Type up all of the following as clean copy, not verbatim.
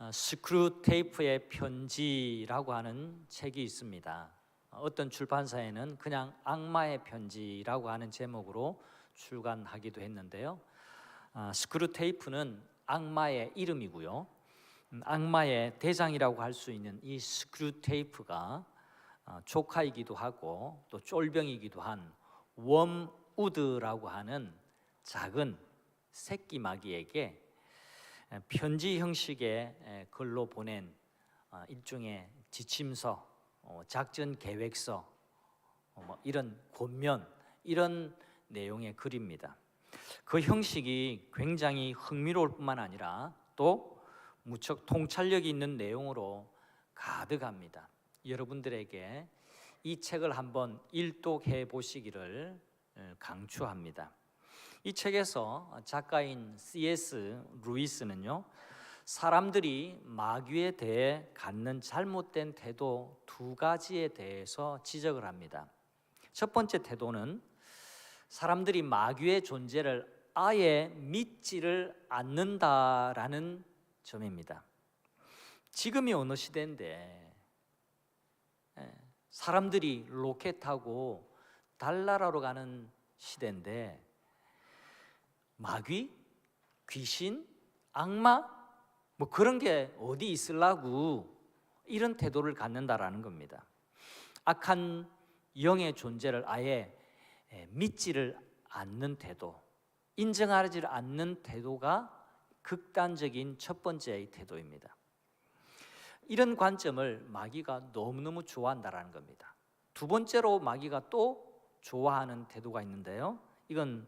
스크루테이프의 편지라고 하는 책이 있습니다. 어떤 출판사에는 그냥 악마의 편지라고 하는 제목으로 출간하기도 했는데요. 스크루테이프는 악마의 이름이고요. 악마의 대장이라고 할 수 있는 이 스크루테이프가 조카이기도 하고 또 쫄병이기도 한 웜우드라고 하는 작은 새끼 마귀에게 편지 형식의 글로 보낸 일종의 지침서, 작전 계획서, 이런 권면, 이런 내용의 글입니다. 그 형식이 굉장히 흥미로울 뿐만 아니라 또 무척 통찰력이 있는 내용으로 가득합니다. 여러분들에게 이 책을 한번 일독해 보시기를 강추합니다. 이 책에서 작가인 C.S. 루이스는요, 사람들이 마귀에 대해 갖는 잘못된 태도 두 가지에 대해서 지적을 합니다. 첫 번째 태도는 사람들이 마귀의 존재를 아예 믿지를 않는다라는 점입니다. 지금이 어느 시대인데 사람들이 로켓 타고 달나라로 가는 시대인데 마귀, 귀신, 악마 뭐 그런 게 어디 있으려고 이런 태도를 갖는다라는 겁니다. 악한 영의 존재를 아예 믿지를 않는 태도, 인정하지 않는 태도가 극단적인 첫 번째의 태도입니다. 이런 관점을 마귀가 너무너무 좋아한다라는 겁니다. 두 번째로 마귀가 또 좋아하는 태도가 있는데요, 이건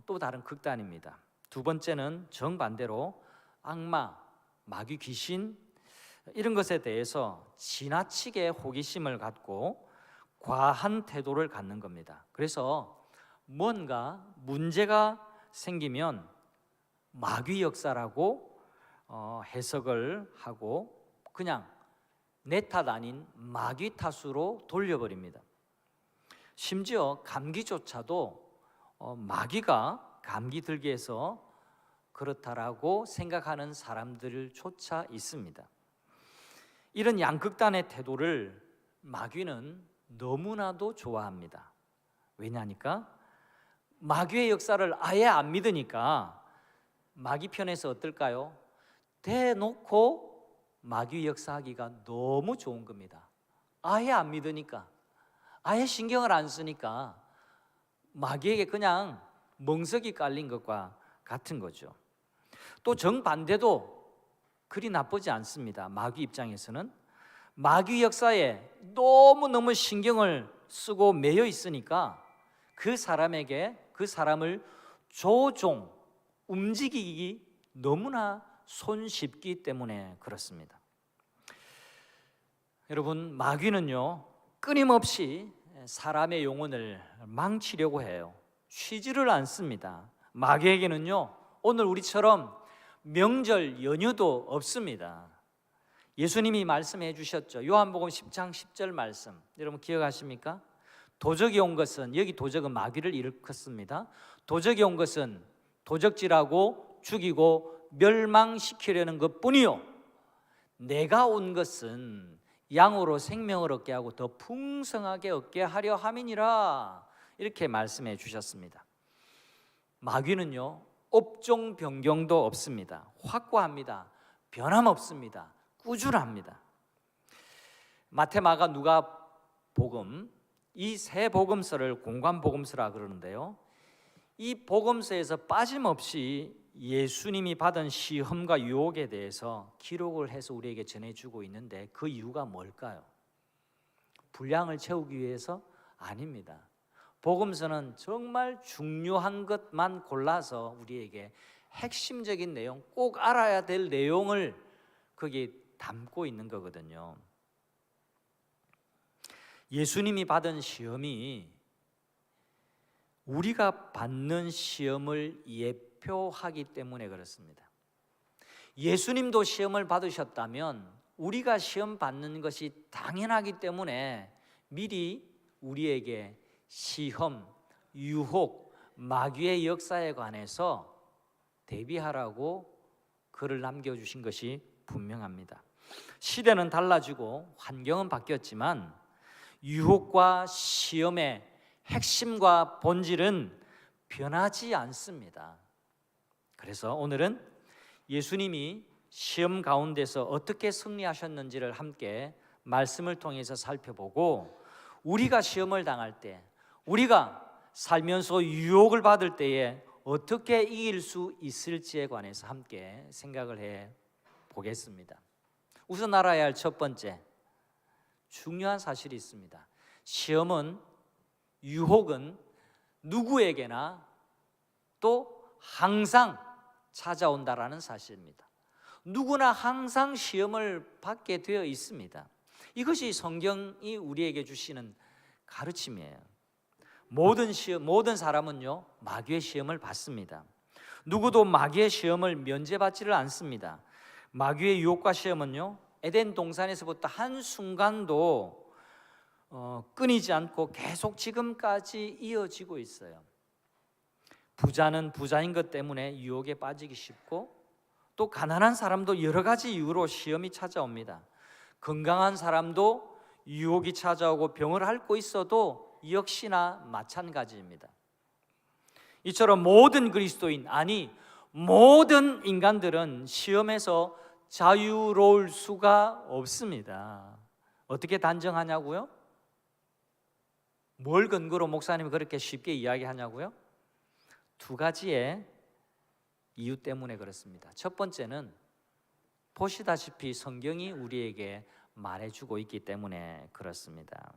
또 다른 극단입니다. 두 번째는 정반대로 악마, 마귀, 귀신 이런 것에 대해서 지나치게 호기심을 갖고 과한 태도를 갖는 겁니다. 그래서 뭔가 문제가 생기면 마귀 역사라고 해석을 하고 그냥 내 탓 아닌 마귀 탓으로 돌려버립니다. 심지어 감기조차도 마귀가 감기 들게 해서 그렇다라고 생각하는 사람들조차 있습니다. 이런 양극단의 태도를 마귀는 너무나도 좋아합니다. 왜냐하니까 마귀의 역사를 아예 안 믿으니까 마귀 편에서 어떨까요? 대놓고 마귀 역사하기가 너무 좋은 겁니다. 아예 안 믿으니까, 아예 신경을 안 쓰니까 마귀에게 그냥 멍석이 깔린 것과 같은 거죠. 또 정반대도 그리 나쁘지 않습니다. 마귀 입장에서는 마귀 역사에 너무너무 신경을 쓰고 매여 있으니까 그 사람에게 그 사람을 조종, 움직이기 너무나 손쉽기 때문에 그렇습니다. 여러분, 마귀는요 끊임없이 사람의 영혼을 망치려고 해요. 쉬지를 않습니다. 마귀에게는요 오늘 우리처럼 명절 연휴도 없습니다. 예수님이 말씀해 주셨죠. 요한복음 10장 10절 말씀, 여러분 기억하십니까? 도적이 온 것은, 여기 도적은 마귀를 일컫습니다. 도적이 온 것은 도적질하고 죽이고 멸망시키려는 것뿐이요 내가 온 것은 양으로 생명을 얻게 하고 더 풍성하게 얻게 하려 함이니라, 이렇게 말씀해 주셨습니다. 마귀는요 업종 변경도 없습니다. 확고합니다. 변함없습니다. 꾸준합니다. 마태, 마가, 누가 복음, 이 세 복음서를 공관 복음서라 그러는데요, 이 복음서에서 빠짐없이 예수님이 받은 시험과 유혹에 대해서 기록을 해서 우리에게 전해주고 있는데 그 이유가 뭘까요? 분량을 채우기 위해서? 아닙니다. 복음서는 정말 중요한 것만 골라서 우리에게 핵심적인 내용, 꼭 알아야 될 내용을 거기에 담고 있는 거거든요. 예수님이 받은 시험이 우리가 받는 시험을 예표하기 때문에 그렇습니다. 예수님도 시험을 받으셨다면 우리가 시험 받는 것이 당연하기 때문에 미리 우리에게 시험, 유혹, 마귀의 역사에 관해서 대비하라고 글을 남겨주신 것이 분명합니다. 시대는 달라지고 환경은 바뀌었지만 유혹과 시험의 핵심과 본질은 변하지 않습니다. 그래서 오늘은 예수님이 시험 가운데서 어떻게 승리하셨는지를 함께 말씀을 통해서 살펴보고, 우리가 시험을 당할 때, 우리가 살면서 유혹을 받을 때에 어떻게 이길 수 있을지에 관해서 함께 생각을 해 보겠습니다. 우선 알아야 할 첫 번째 중요한 사실이 있습니다. 시험은, 유혹은 누구에게나 또 항상 찾아온다라는 사실입니다. 누구나 항상 시험을 받게 되어 있습니다. 이것이 성경이 우리에게 주시는 가르침이에요. 모든 사람은요, 마귀의 시험을 받습니다. 누구도 마귀의 시험을 면제받지를 않습니다. 마귀의 유혹과 시험은요, 에덴 동산에서부터 한순간도 끊이지 않고 계속 지금까지 이어지고 있어요. 부자는 부자인 것 때문에 유혹에 빠지기 쉽고, 또 가난한 사람도 여러 가지 이유로 시험이 찾아옵니다. 건강한 사람도 유혹이 찾아오고 병을 앓고 있어도 역시나 마찬가지입니다. 이처럼 모든 그리스도인, 아니 모든 인간들은 시험에서 자유로울 수가 없습니다. 어떻게 단정하냐고요? 뭘 근거로 목사님이 그렇게 쉽게 이야기하냐고요? 두 가지의 이유 때문에 그렇습니다. 첫 번째는 보시다시피 성경이 우리에게 말해주고 있기 때문에 그렇습니다.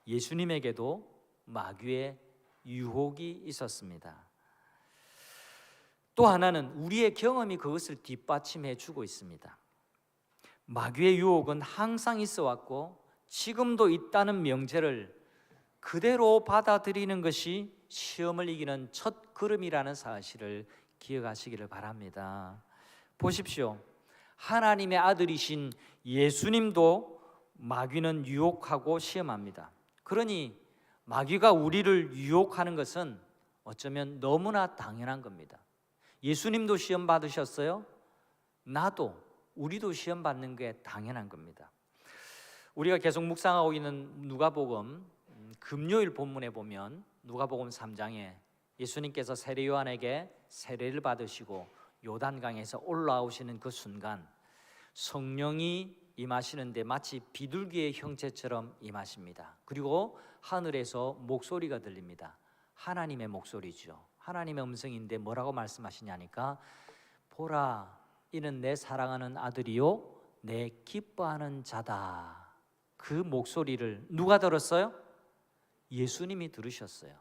예수님에게도 마귀의 유혹이 있었습니다. 또 하나는 우리의 경험이 그것을 뒷받침해 주고 있습니다. 마귀의 유혹은 항상 있어 왔고 지금도 있다는 명제를 그대로 받아들이는 것이 시험을 이기는 첫 걸음이라는 사실을 기억하시기를 바랍니다. 보십시오. 하나님의 아들이신 예수님도 마귀는 유혹하고 시험합니다. 그러니 마귀가 우리를 유혹하는 것은 어쩌면 너무나 당연한 겁니다. 예수님도 시험 받으셨어요? 나도, 우리도 시험 받는 게 당연한 겁니다. 우리가 계속 묵상하고 있는 누가복음 금요일 본문에 보면 누가복음 3장에 예수님께서 세례 요한에게 세례를 받으시고 요단강에서 올라오시는 그 순간 성령이 임하시는데 마치 비둘기의 형체처럼 임하십니다. 그리고 하늘에서 목소리가 들립니다. 하나님의 목소리죠. 하나님의 음성인데 뭐라고 말씀하시냐니까, 보라, 이는 내 사랑하는 아들이요 내 기뻐하는 자다. 그 목소리를 누가 들었어요? 예수님이 들으셨어요.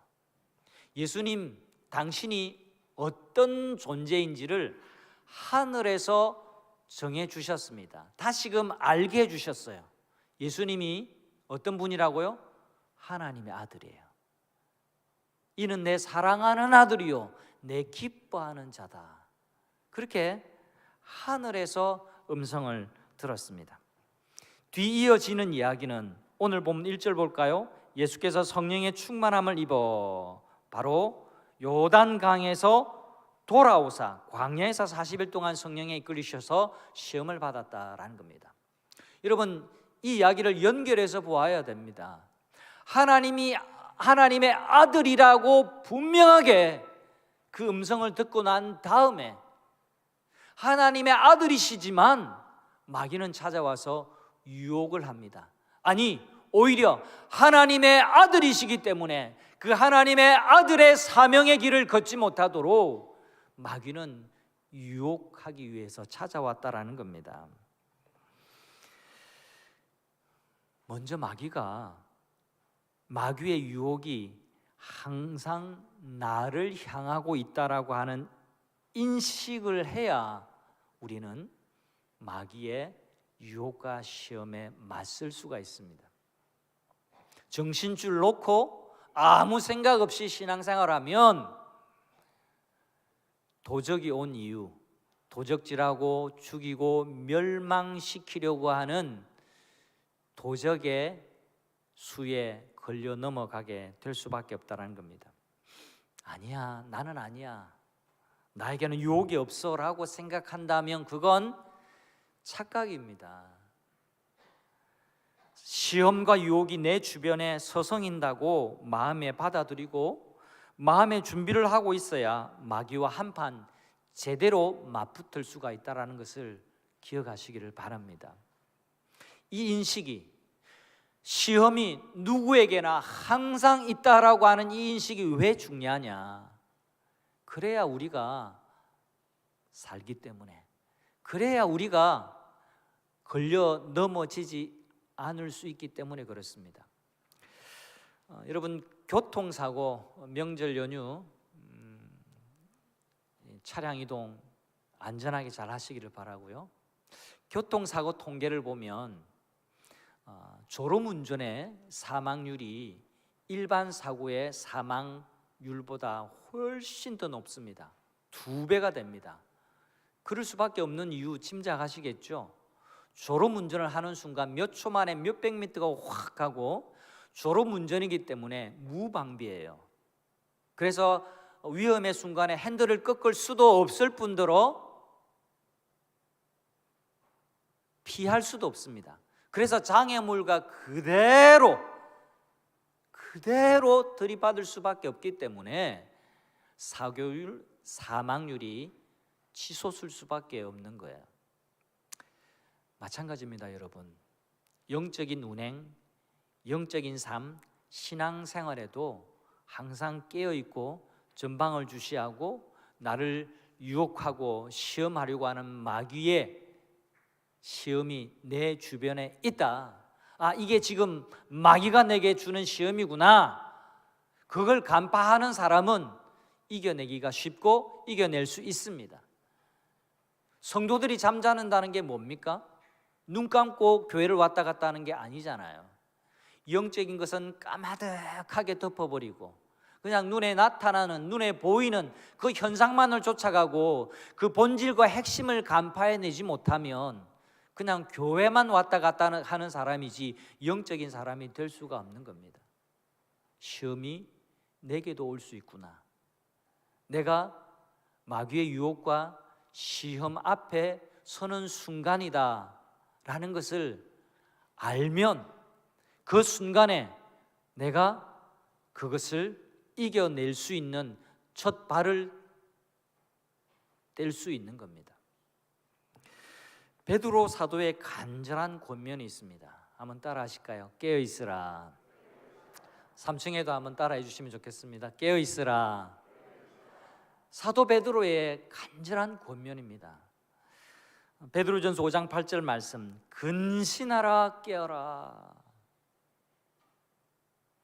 예수님, 당신이 어떤 존재인지를 하늘에서 정해 주셨습니다. 다시금 알게 해 주셨어요. 예수님이 어떤 분이라고요? 하나님의 아들이에요. 이는 내 사랑하는 아들이요 내 기뻐하는 자다. 그렇게 하늘에서 음성을 들었습니다. 뒤이어지는 이야기는 오늘 보면 1절 볼까요? 예수께서 성령의 충만함을 입어 바로 요단강에서 돌아오사 광야에서 40일 동안 성령에 이끌리셔서 시험을 받았다라는 겁니다. 여러분, 이 이야기를 연결해서 보아야 됩니다. 하나님이 하나님의 아들이라고 분명하게 그 음성을 듣고 난 다음에 하나님의 아들이시지만 마귀는 찾아와서 유혹을 합니다. 아니, 오히려 하나님의 아들이시기 때문에 그 하나님의 아들의 사명의 길을 걷지 못하도록 마귀는 유혹하기 위해서 찾아왔다라는 겁니다. 먼저 마귀의 유혹이 항상 나를 향하고 있다라고 하는 인식을 해야 우리는 마귀의 유혹과 시험에 맞설 수가 있습니다. 정신줄 놓고 아무 생각 없이 신앙생활하면 도적이 온 이유, 도적질하고 죽이고 멸망시키려고 하는 도적의 수에 걸려 넘어가게 될 수밖에 없다는 겁니다. 아니야, 나는 아니야, 나에게는 유혹이 없어 라고 생각한다면 그건 착각입니다. 시험과 유혹이 내 주변에 서성인다고 마음에 받아들이고 마음의 준비를 하고 있어야 마귀와 한판 제대로 맞붙을 수가 있다는 것을 기억하시기를 바랍니다. 이 인식이, 시험이 누구에게나 항상 있다라고 하는 이 인식이 왜 중요하냐? 그래야 우리가 살기 때문에, 그래야 우리가 걸려 넘어지지 않을 수 있기 때문에 그렇습니다. 여러분, 교통사고, 명절 연휴 차량 이동 안전하게 잘 하시기를 바라고요. 교통사고 통계를 보면 졸음운전의 사망률이 일반 사고의 사망률보다 훨씬 더 높습니다. 2배가 됩니다. 그럴 수밖에 없는 이유 짐작하시겠죠? 졸음운전을 하는 순간 몇 초 만에 몇백 미터가 확 가고 졸음운전이기 때문에 무방비해요. 그래서 위험의 순간에 핸들을 꺾을 수도 없을 뿐더러 피할 수도 없습니다. 그래서 장애물과 그대로 들이받을 수밖에 없기 때문에 사고율, 사망률이 치솟을 수밖에 없는 거예요. 마찬가지입니다, 여러분. 영적인 운행, 영적인 삶, 신앙생활에도 항상 깨어있고 전방을 주시하고 나를 유혹하고 시험하려고 하는 마귀의 시험이 내 주변에 있다. 이게 지금 마귀가 내게 주는 시험이구나. 그걸 간파하는 사람은 이겨내기가 쉽고 이겨낼 수 있습니다. 성도들이 잠자는다는 게 뭡니까? 눈 감고 교회를 왔다 갔다 하는 게 아니잖아요. 영적인 것은 까마득하게 덮어버리고 그냥 눈에 나타나는, 눈에 보이는 그 현상만을 쫓아가고 그 본질과 핵심을 간파해내지 못하면 그냥 교회만 왔다 갔다 하는 사람이지 영적인 사람이 될 수가 없는 겁니다. 시험이 내게도 올 수 있구나. 내가 마귀의 유혹과 시험 앞에 서는 순간이다 라는 것을 알면 그 순간에 내가 그것을 이겨낼 수 있는 첫 발을 뗄 수 있는 겁니다. 베드로 사도의 간절한 권면이 있습니다. 한번 따라 하실까요? 깨어 있으라. 3층에도 한번 따라해 주시면 좋겠습니다. 깨어 있으라. 사도 베드로의 간절한 권면입니다. 베드로전서 5장 8절 말씀, 근신하라 깨어라.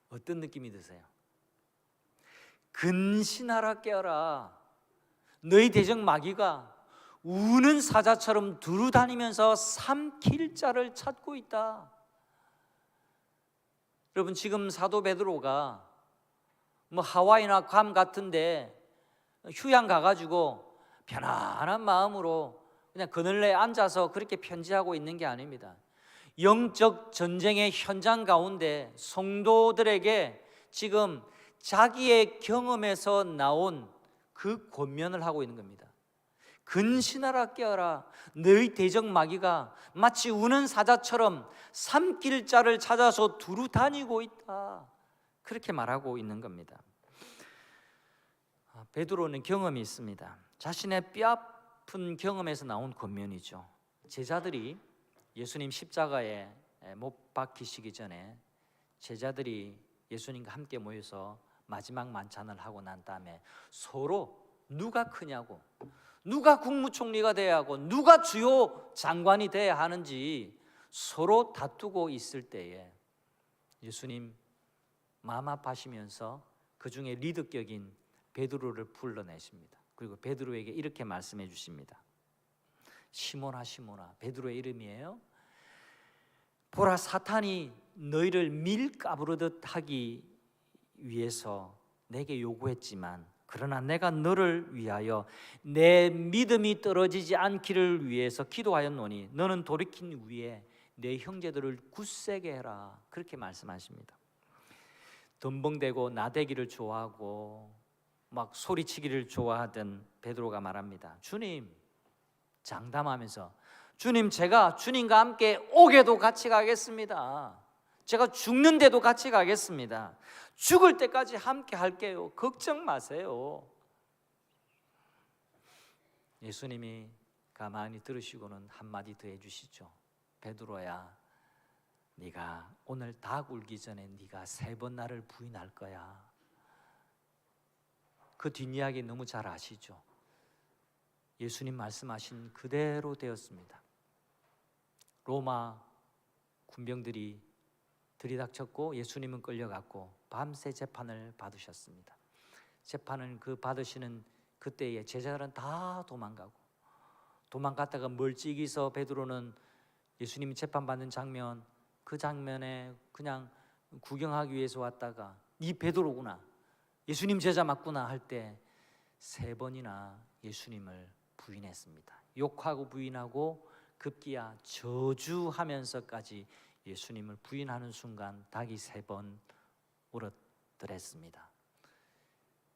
어떤 느낌이 드세요? 근신하라 깨어라. 너희 대적 마귀가 우는 사자처럼 두루다니면서 삼킬 자를 찾고 있다. 여러분, 지금 사도 베드로가 하와이나 괌 같은데 휴양 가가지고 편안한 마음으로 그냥 그늘에 앉아서 그렇게 편지하고 있는 게 아닙니다. 영적 전쟁의 현장 가운데 성도들에게 지금 자기의 경험에서 나온 그 권면을 하고 있는 겁니다. 근신하라 깨어라. 너희 대적 마귀가 마치 우는 사자처럼 삼킬 자를 찾아서 두루 다니고 있다. 그렇게 말하고 있는 겁니다. 베드로는 경험이 있습니다. 자신의 뼈아픈 경험에서 나온 권면이죠. 제자들이 예수님 십자가에 못 박히시기 전에 제자들이 예수님과 함께 모여서 마지막 만찬을 하고 난 다음에 서로 누가 크냐고, 누가 국무총리가 돼야 하고 누가 주요 장관이 돼야 하는지 서로 다투고 있을 때에 예수님 마음 아파하시면서 그 중에 리더격인 베드로를 불러내십니다. 그리고 베드로에게 이렇게 말씀해 주십니다. 시몬아 시몬아, 베드로의 이름이에요. 보라, 사탄이 너희를 밀가부르듯 하기 위해서 내게 요구했지만 그러나 내가 너를 위하여 내 믿음이 떨어지지 않기를 위해서 기도하였노니 너는 돌이킨 후에 내 형제들을 굳세게 해라. 그렇게 말씀하십니다. 덤벙대고 나대기를 좋아하고 막 소리치기를 좋아하던 베드로가 말합니다. 주님, 장담하면서 주님, 제가 주님과 함께 옥에도 같이 가겠습니다. 제가 죽는데도 같이 가겠습니다. 죽을 때까지 함께 할게요. 걱정 마세요. 예수님이 가만히 들으시고는 한마디 더 해주시죠. 베드로야, 네가 오늘 닭 울기 전에 네가 3번 나를 부인할 거야. 그 뒷이야기 너무 잘 아시죠? 예수님 말씀하신 그대로 되었습니다. 로마 군병들이 들이닥쳤고 예수님은 끌려갔고 밤새 재판을 받으셨습니다. 재판은 그 받으시는 그때에 제자들은 다 도망갔다가 멀찍이서 베드로는 예수님이 재판받는 장면, 그 장면에 그냥 구경하기 위해서 왔다가 이 베드로구나, 예수님 제자 맞구나 할 때 3번이나 예수님을 부인했습니다. 욕하고 부인하고 급기야 저주하면서까지 예수님을 부인하는 순간 닭이 3번 울어들었습니다.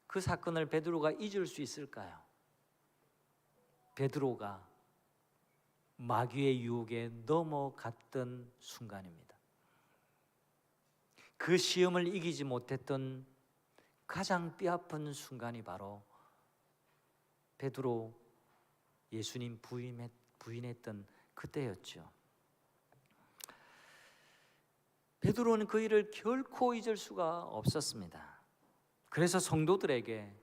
그 사건을 베드로가 잊을 수 있을까요? 베드로가 마귀의 유혹에 넘어갔던 순간입니다. 그 시험을 이기지 못했던 가장 뼈아픈 순간이 바로 베드로 예수님 부인했던 그때였죠. 베드로는 그 일을 결코 잊을 수가 없었습니다. 그래서 성도들에게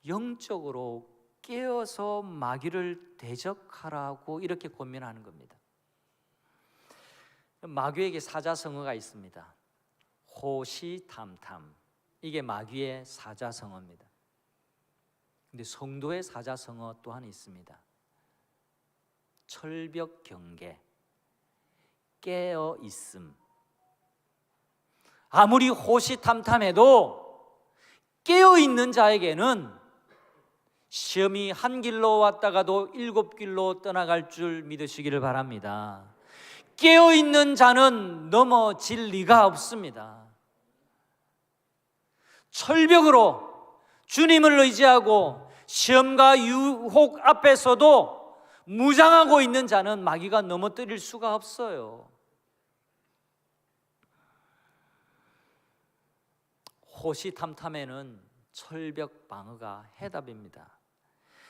영적으로 깨어서 마귀를 대적하라고 이렇게 권면하는 겁니다. 마귀에게 사자성어가 있습니다. 호시탐탐, 이게 마귀의 사자성어입니다. 근데 성도의 사자성어 또한 있습니다. 철벽경계, 깨어있음. 아무리 호시탐탐해도 깨어있는 자에게는 시험이 한 길로 왔다가도 7길로 떠나갈 줄 믿으시기를 바랍니다. 깨어있는 자는 넘어질 리가 없습니다. 철벽으로 주님을 의지하고 시험과 유혹 앞에서도 무장하고 있는 자는 마귀가 넘어뜨릴 수가 없어요. 호시탐탐에는 철벽 방어가 해답입니다.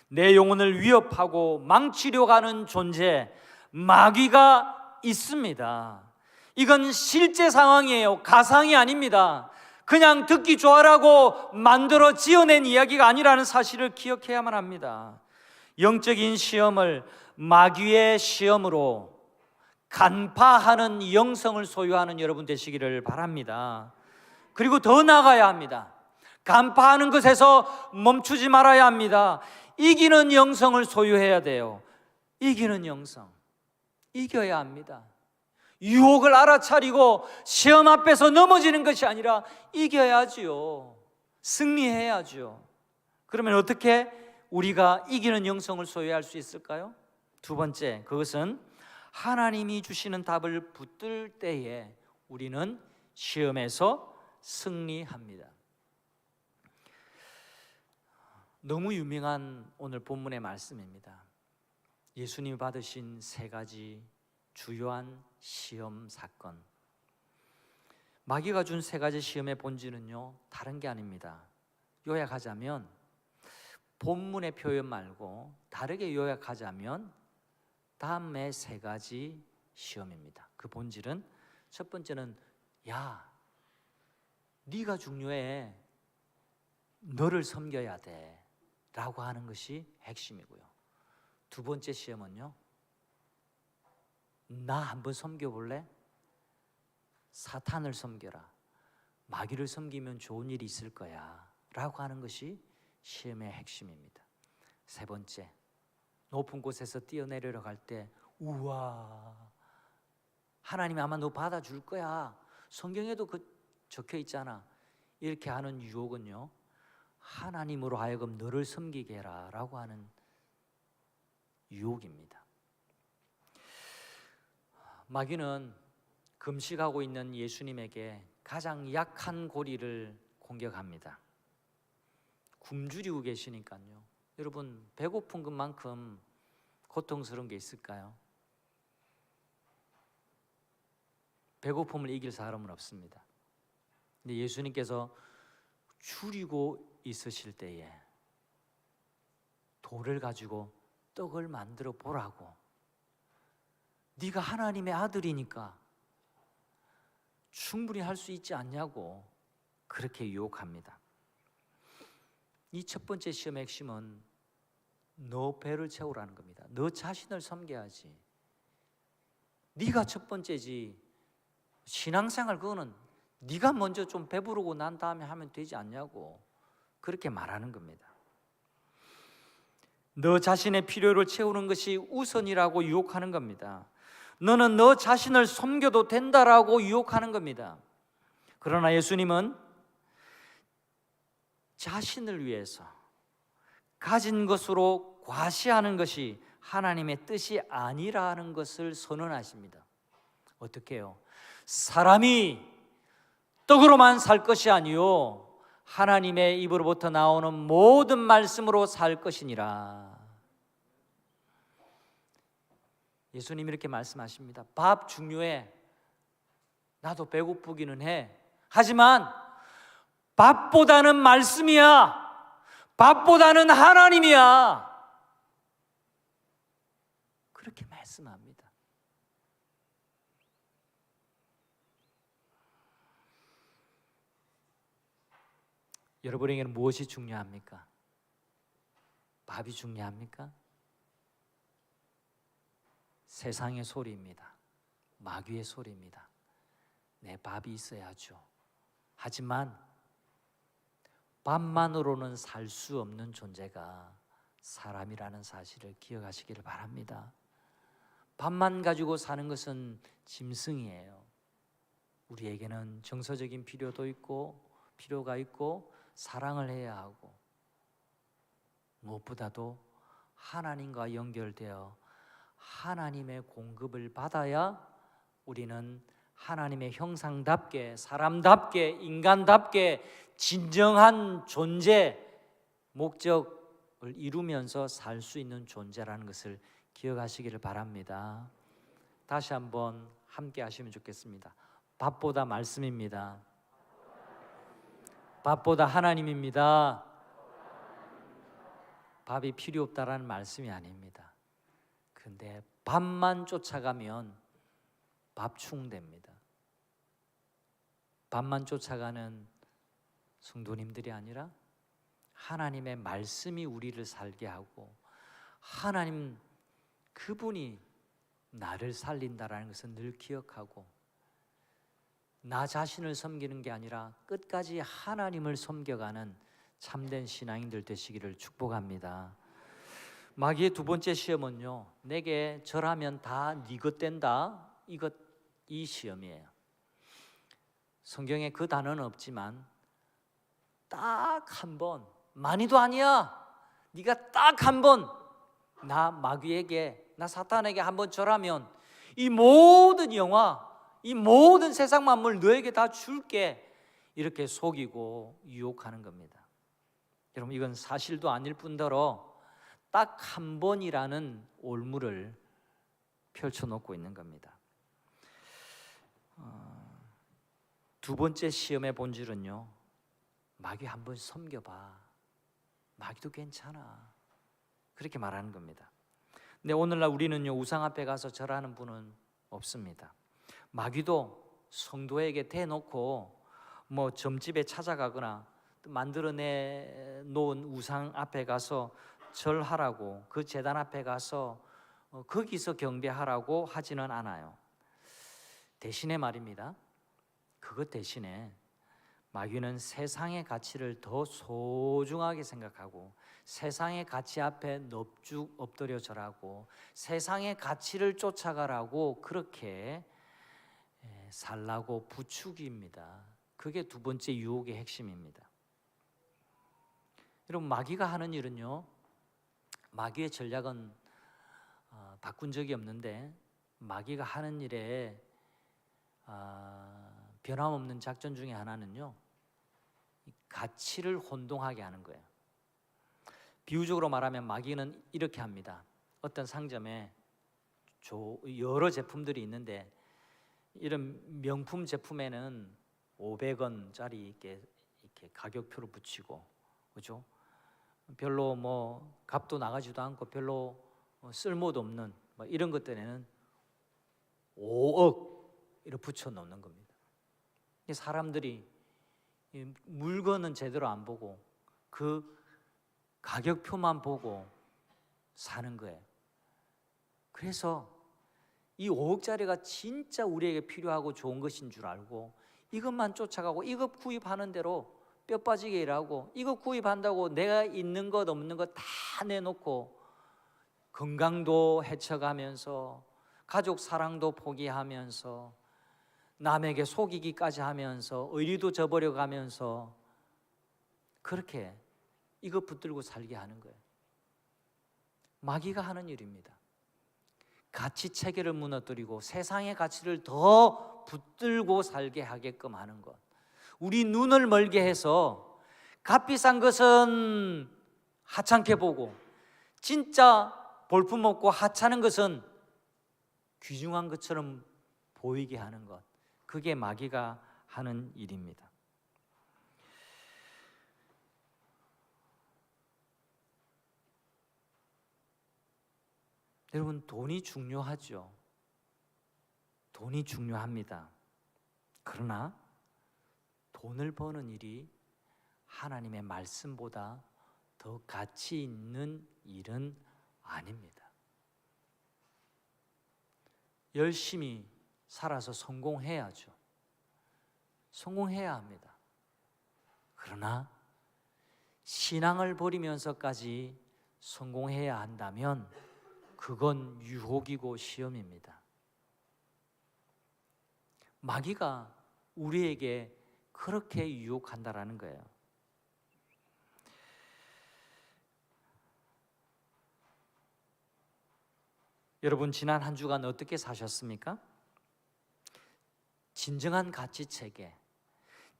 내 영혼을 위협하고 망치려고 하는 존재 마귀가 있습니다. 이건 실제 상황이에요. 가상이 아닙니다. 그냥 듣기 좋아라고 만들어 지어낸 이야기가 아니라는 사실을 기억해야만 합니다. 영적인 시험을 마귀의 시험으로 간파하는 영성을 소유하는 여러분 되시기를 바랍니다. 그리고 더 나아가야 합니다. 간파하는 것에서 멈추지 말아야 합니다. 이기는 영성을 소유해야 돼요. 이기는 영성, 이겨야 합니다. 유혹을 알아차리고 시험 앞에서 넘어지는 것이 아니라 이겨야지요. 승리해야죠. 그러면 어떻게 우리가 이기는 영성을 소유할 수 있을까요? 2번째, 그것은 하나님이 주시는 답을 붙들 때에 우리는 시험에서 승리합니다. 너무 유명한 오늘 본문의 말씀입니다. 예수님이 받으신 3가지 주요한 시험 사건. 마귀가 준 3가지 시험의 본질은요, 다른 게 아닙니다. 요약하자면 본문의 표현 말고 다르게 요약하자면 다음의 3가지 시험입니다. 그 본질은, 첫 번째는 야, 네가 중요해, 너를 섬겨야 돼 라고 하는 것이 핵심이고요. 2번째 시험은요, 나 한번 섬겨볼래? 사탄을 섬겨라. 마귀를 섬기면 좋은 일이 있을 거야 라고 하는 것이 시험의 핵심입니다. 3번째, 높은 곳에서 뛰어내리러 갈 때 우와, 하나님이 아마 너 받아줄 거야, 성경에도 적혀 있잖아, 이렇게 하는 유혹은요, 하나님으로 하여금 너를 섬기게 해라 라고 하는 유혹입니다. 마귀는 금식하고 있는 예수님에게 가장 약한 고리를 공격합니다. 굶주리고 계시니까요. 여러분, 배고픈 것만큼 고통스러운 게 있을까요? 배고픔을 이길 사람은 없습니다. 근데 예수님께서 줄이고 있으실 때에 돌을 가지고 떡을 만들어 보라고, 네가 하나님의 아들이니까 충분히 할 수 있지 않냐고 그렇게 유혹합니다. 이 첫 번째 시험의 핵심은 너 배를 채우라는 겁니다. 너 자신을 섬겨야지. 네가 첫 번째지. 신앙생활 그거는 네가 먼저 좀 배부르고 난 다음에 하면 되지 않냐고 그렇게 말하는 겁니다. 너 자신의 필요를 채우는 것이 우선이라고 유혹하는 겁니다. 너는 너 자신을 섬겨도 된다라고 유혹하는 겁니다. 그러나 예수님은 자신을 위해서 가진 것으로 과시하는 것이 하나님의 뜻이 아니라는 것을 선언하십니다. 어떻게 해요? 사람이 떡으로만 살 것이 아니요 하나님의 입으로부터 나오는 모든 말씀으로 살 것이니라. 예수님이 이렇게 말씀하십니다. 밥 중요해. 나도 배고프기는 해. 하지만 밥보다는 말씀이야. 밥보다는 하나님이야. 그렇게 말씀합니다. 여러분에게는 무엇이 중요합니까? 밥이 중요합니까? 세상의 소리입니다. 마귀의 소리입니다. 내 밥이 있어야죠. 하지만 밥만으로는 살 수 없는 존재가 사람이라는 사실을 기억하시기를 바랍니다. 밥만 가지고 사는 것은 짐승이에요. 우리에게는 정서적인 필요가 있고 사랑을 해야 하고 무엇보다도 하나님과 연결되어 하나님의 공급을 받아야 우리는 하나님의 형상답게, 사람답게, 인간답게 진정한 존재, 목적을 이루면서 살 수 있는 존재라는 것을 기억하시기를 바랍니다. 다시 한번 함께 하시면 좋겠습니다. 밥보다 말씀입니다. 밥보다 하나님입니다. 밥이 필요 없다라는 말씀이 아닙니다. 그런데 밥만 쫓아가면 밥충됩니다. 밥만 쫓아가는 성도님들이 아니라 하나님의 말씀이 우리를 살게 하고 하나님 그분이 나를 살린다라는 것을 늘 기억하고 나 자신을 섬기는 게 아니라 끝까지 하나님을 섬겨가는 참된 신앙인들 되시기를 축복합니다. 마귀의 두 번째 시험은요, 내게 절하면 다 네 것 된다, 이 시험이에요. 성경에 그 단어는 없지만 딱 한 번, 많이도 아니야, 네가 딱 한 번 나 마귀에게, 나 사탄에게 한번 절하면 이 모든 영화, 이 모든 세상 만물 너에게 다 줄게, 이렇게 속이고 유혹하는 겁니다. 여러분, 이건 사실도 아닐 뿐더러 딱 한 번이라는 올무를 펼쳐놓고 있는 겁니다. 두 번째 시험의 본질은요, 마귀 한번 섬겨봐, 마귀도 괜찮아, 그렇게 말하는 겁니다. 근데 오늘날 우리는요, 우상 앞에 가서 절하는 분은 없습니다. 마귀도 성도에게 대놓고 뭐 점집에 찾아가거나 만들어 놓은 우상 앞에 가서 절하라고, 그 제단 앞에 가서 거기서 경배하라고 하지는 않아요. 대신에 말입니다, 그것 대신에 마귀는 세상의 가치를 더 소중하게 생각하고 세상의 가치 앞에 넙죽 엎드려 절하고 세상의 가치를 쫓아가라고 그렇게 살라고 부추깁니다. 그게 두 번째 유혹의 핵심입니다. 여러분, 마귀가 하는 일은요, 마귀의 전략은 바꾼 적이 없는데 마귀가 하는 일에 변함없는 작전 중에 하나는요, 가치를 혼동하게 하는 거예요. 비유적으로 말하면 마귀는 이렇게 합니다. 어떤 상점에 여러 제품들이 있는데 이런 명품 제품에는 500원짜리 이렇게 가격표를 붙이고, 그죠? 별로 뭐 값도 나가지도 않고 별로 쓸모도 없는 뭐 이런 것들에는 5억 이렇게 붙여 놓는 겁니다. 사람들이 물건은 제대로 안 보고 그 가격표만 보고 사는 거예요. 그래서 이 5억짜리가 진짜 우리에게 필요하고 좋은 것인 줄 알고 이것만 쫓아가고 이것 구입하는 대로 뼈 빠지게 일하고 이것 구입한다고 내가 있는 것 없는 것 다 내놓고 건강도 해쳐가면서 가족 사랑도 포기하면서 남에게 속이기까지 하면서 의리도 저버려 가면서 그렇게 이것 붙들고 살게 하는 거예요. 마귀가 하는 일입니다. 가치 체계를 무너뜨리고 세상의 가치를 더 붙들고 살게 하게끔 하는 것, 우리 눈을 멀게 해서 값비싼 것은 하찮게 보고 진짜 볼품없고 하찮은 것은 귀중한 것처럼 보이게 하는 것, 그게 마귀가 하는 일입니다. 여러분, 돈이 중요하죠. 돈이 중요합니다. 그러나 돈을 버는 일이 하나님의 말씀보다 더 가치 있는 일은 아닙니다. 열심히 살아서 성공해야죠. 성공해야 합니다. 그러나 신앙을 버리면서까지 성공해야 한다면 그건 유혹이고 시험입니다. 마귀가 우리에게 그렇게 유혹한다라는 거예요. 여러분, 지난 한 주간 어떻게 사셨습니까? 진정한 가치 체계,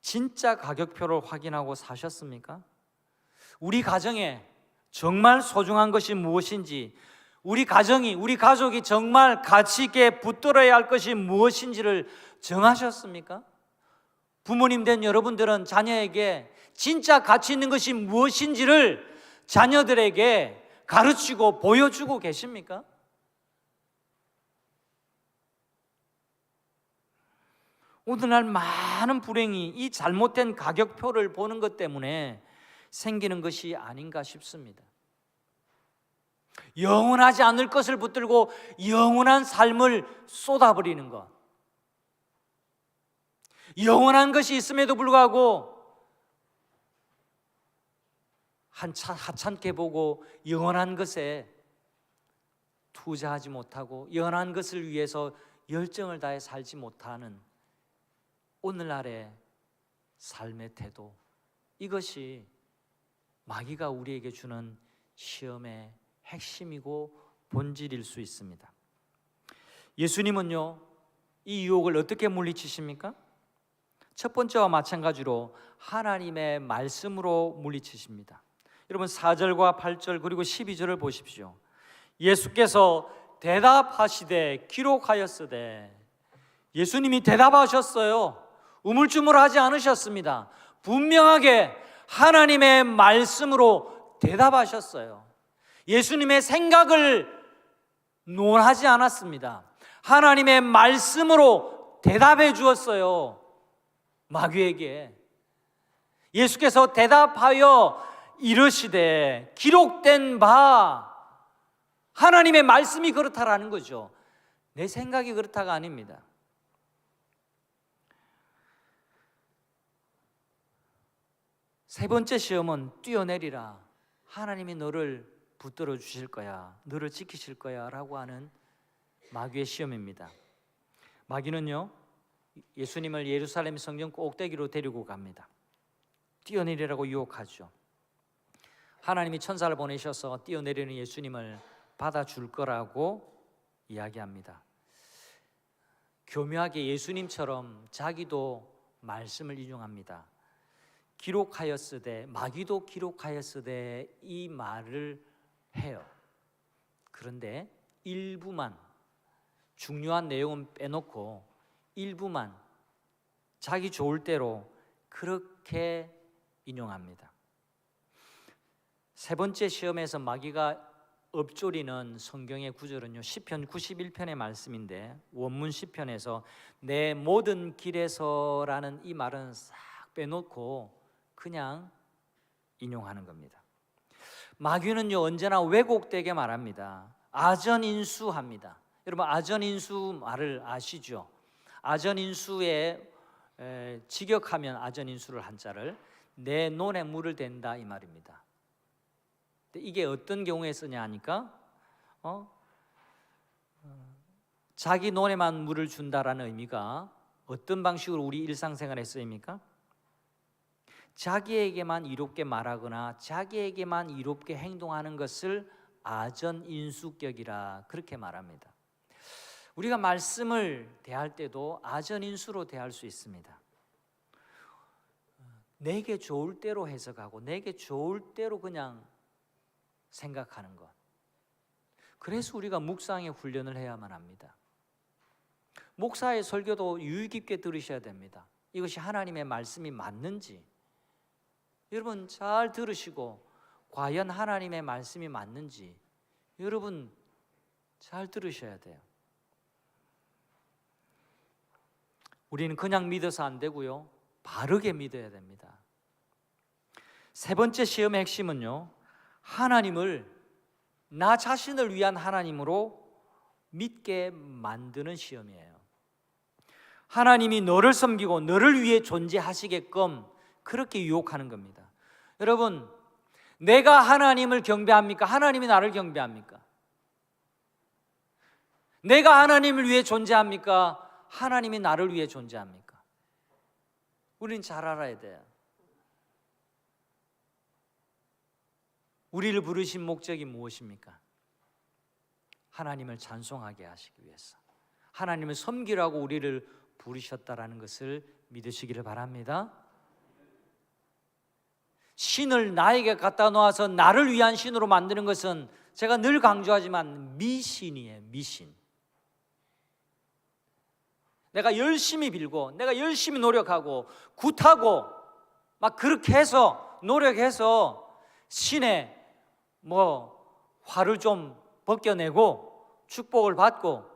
진짜 가격표를 확인하고 사셨습니까? 우리 가정에 정말 소중한 것이 무엇인지, 우리 가정이, 우리 가족이 정말 가치 있게 붙들어야 할 것이 무엇인지를 정하셨습니까? 부모님 된 여러분들은 자녀에게 진짜 가치 있는 것이 무엇인지를 자녀들에게 가르치고 보여주고 계십니까? 오늘날 많은 불행이 이 잘못된 가격표를 보는 것 때문에 생기는 것이 아닌가 싶습니다. 영원하지 않을 것을 붙들고 영원한 삶을 쏟아버리는 것, 영원한 것이 있음에도 불구하고 하찮게 보고 영원한 것에 투자하지 못하고 영원한 것을 위해서 열정을 다해 살지 못하는 오늘날의 삶의 태도, 이것이 마귀가 우리에게 주는 시험의 핵심이고 본질일 수 있습니다. 예수님은요, 이 유혹을 어떻게 물리치십니까? 첫 번째와 마찬가지로 하나님의 말씀으로 물리치십니다. 여러분, 4절과 8절 그리고 12절을 보십시오. 예수께서 대답하시되 기록하였으되, 예수님이 대답하셨어요. 우물쭈물하지 않으셨습니다. 분명하게 하나님의 말씀으로 대답하셨어요. 예수님의 생각을 논하지 않았습니다. 하나님의 말씀으로 대답해 주었어요. 마귀에게. 예수께서 대답하여 이르시되 기록된 바, 하나님의 말씀이 그렇다라는 거죠. 내 생각이 그렇다가 아닙니다. 세 번째 시험은 뛰어내리라. 하나님이 너를 붙들어 주실 거야, 너를 지키실 거야 라고 하는 마귀의 시험입니다. 마귀는요, 예수님을 예루살렘 성전 꼭대기로 데리고 갑니다. 뛰어내리라고 유혹하죠. 하나님이 천사를 보내셔서 뛰어내리는 예수님을 받아줄 거라고 이야기합니다. 교묘하게 예수님처럼 자기도 말씀을 인용합니다. 기록하였으되, 마귀도 기록하였으되 이 말을 해요. 그런데 일부만, 중요한 내용은 빼놓고 일부만 자기 좋을 대로 그렇게 인용합니다. 세 번째 시험에서 마귀가 읊조리는 성경의 구절은요, 시편 91편의 말씀인데, 원문 시편에서 내 모든 길에서라는 이 말은 싹 빼놓고 그냥 인용하는 겁니다. 마귀는요, 언제나 왜곡되게 말합니다. 아전인수합니다. 여러분, 아전인수 말을 아시죠? 아전인수에 직역하면 아전인수를 한자를 내 논에 물을 댄다 이 말입니다. 이게 어떤 경우에 쓰냐 하니까 자기 논에만 물을 준다라는 의미가 어떤 방식으로 우리 일상생활에 쓰입니까? 자기에게만 이롭게 말하거나 자기에게만 이롭게 행동하는 것을 아전인수격이라 그렇게 말합니다. 우리가 말씀을 대할 때도 아전인수로 대할 수 있습니다. 내게 좋을 대로 해석하고 내게 좋을 대로 그냥 생각하는 것. 그래서 우리가 묵상의 훈련을 해야만 합니다. 목사의 설교도 유의 깊게 들으셔야 됩니다. 이것이 하나님의 말씀이 맞는지 여러분 잘 들으시고, 과연 하나님의 말씀이 맞는지 여러분 잘 들으셔야 돼요. 우리는 그냥 믿어서 안 되고요, 바르게 믿어야 됩니다. 세 번째 시험의 핵심은요, 하나님을 나 자신을 위한 하나님으로 믿게 만드는 시험이에요. 하나님이 너를 섬기고 너를 위해 존재하시게끔 그렇게 유혹하는 겁니다. 여러분, 내가 하나님을 경배합니까? 하나님이 나를 경배합니까? 내가 하나님을 위해 존재합니까? 하나님이 나를 위해 존재합니까? 우리는 잘 알아야 돼요. 우리를 부르신 목적이 무엇입니까? 하나님을 찬송하게 하시기 위해서, 하나님을 섬기라고 우리를 부르셨다라는 것을 믿으시기를 바랍니다. 신을 나에게 갖다 놓아서 나를 위한 신으로 만드는 것은 제가 늘 강조하지만 미신이에요. 미신. 내가 열심히 빌고 내가 열심히 노력하고 굿하고 막 그렇게 해서 노력해서 신의 화를 좀 벗겨내고 축복을 받고,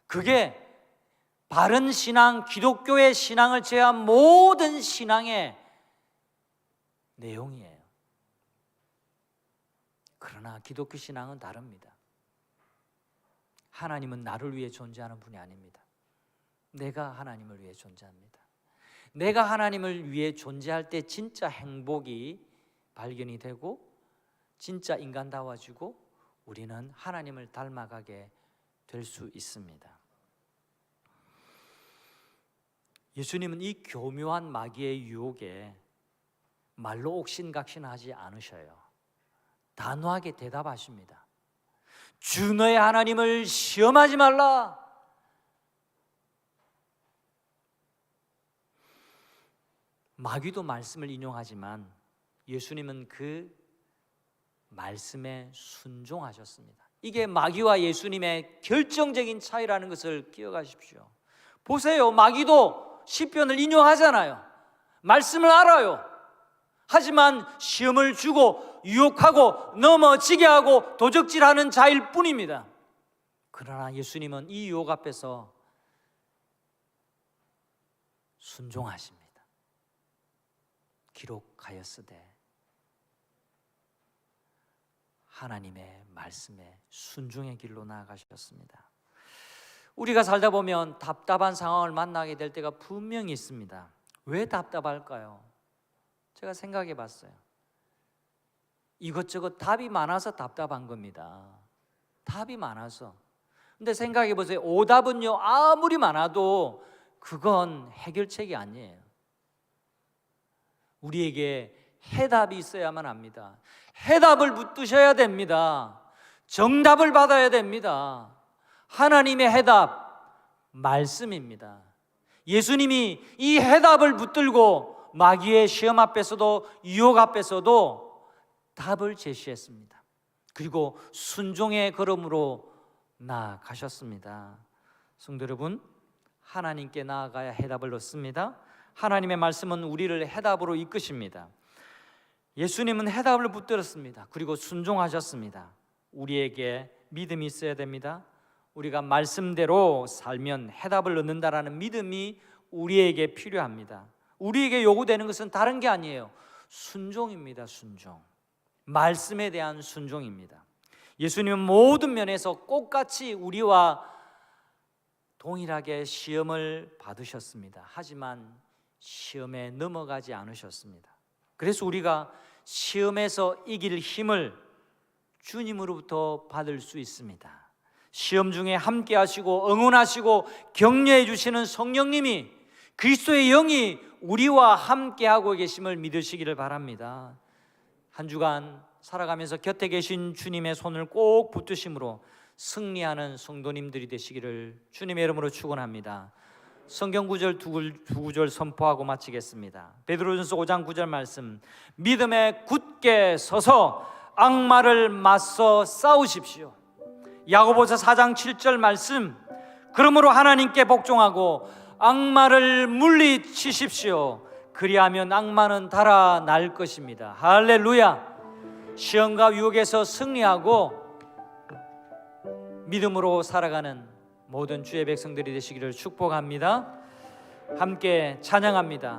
그게 바른 신앙, 기독교의 신앙을 제한 모든 신앙의 내용이에요. 그러나 기독교 신앙은 다릅니다. 하나님은 나를 위해 존재하는 분이 아닙니다. 내가 하나님을 위해 존재합니다. 내가 하나님을 위해 존재할 때 진짜 행복이 발견이 되고 진짜 인간다워지고 우리는 하나님을 닮아가게 될 수 있습니다. 예수님은 이 교묘한 마귀의 유혹에 말로 옥신각신하지 않으셔요. 단호하게 대답하십니다. 주 너의 하나님을 시험하지 말라. 마귀도 말씀을 인용하지만 예수님은 그 말씀에 순종하셨습니다. 이게 마귀와 예수님의 결정적인 차이라는 것을 기억하십시오. 보세요, 마귀도 시편을 인용하잖아요. 말씀을 알아요. 하지만 시험을 주고 유혹하고 넘어지게 하고 도적질하는 자일 뿐입니다. 그러나 예수님은 이 유혹 앞에서 순종하십니다. 기록하였으되 하나님의 말씀에 순종의 길로 나아가셨습니다. 우리가 살다 보면 답답한 상황을 만나게 될 때가 분명히 있습니다. 왜 답답할까요? 제가 생각해 봤어요. 이것저것 답이 많아서 답답한 겁니다. 답이 많아서. 근데 생각해 보세요. 오답은요, 아무리 많아도 그건 해결책이 아니에요. 우리에게 해답이 있어야만 합니다. 해답을 붙드셔야 됩니다. 정답을 받아야 됩니다. 하나님의 해답, 말씀입니다. 예수님이 이 해답을 붙들고 마귀의 시험 앞에서도 유혹 앞에서도 답을 제시했습니다. 그리고 순종의 걸음으로 나아가셨습니다. 성도 여러분, 하나님께 나아가야 해답을 얻습니다. 하나님의 말씀은 우리를 해답으로 이끄십니다. 예수님은 해답을 붙들었습니다. 그리고 순종하셨습니다. 우리에게 믿음이 있어야 됩니다. 우리가 말씀대로 살면 해답을 얻는다라는 믿음이 우리에게 필요합니다. 우리에게 요구되는 것은 다른 게 아니에요. 순종입니다. 순종. 말씀에 대한 순종입니다. 예수님은 모든 면에서 똑같이 우리와 동일하게 시험을 받으셨습니다. 하지만 시험에 넘어가지 않으셨습니다. 그래서 우리가 시험에서 이길 힘을 주님으로부터 받을 수 있습니다. 시험 중에 함께 하시고 응원하시고 격려해 주시는 성령님이, 그리스도의 영이 우리와 함께 하고 계심을 믿으시기를 바랍니다. 한 주간 살아가면서 곁에 계신 주님의 손을 꼭 붙드심으로 승리하는 성도님들이 되시기를 주님의 이름으로 축원합니다. 성경 구절 두 구절 선포하고 마치겠습니다. 베드로전서 5장 9절 말씀, 믿음에 굳게 서서 악마를 맞서 싸우십시오. 야고보서 4장 7절 말씀, 그러므로 하나님께 복종하고 악마를 물리치십시오. 그리하면 악마는 달아날 것입니다. 할렐루야. 시험과 유혹에서 승리하고 믿음으로 살아가는 모든 주의 백성들이 되시기를 축복합니다. 함께 찬양합니다.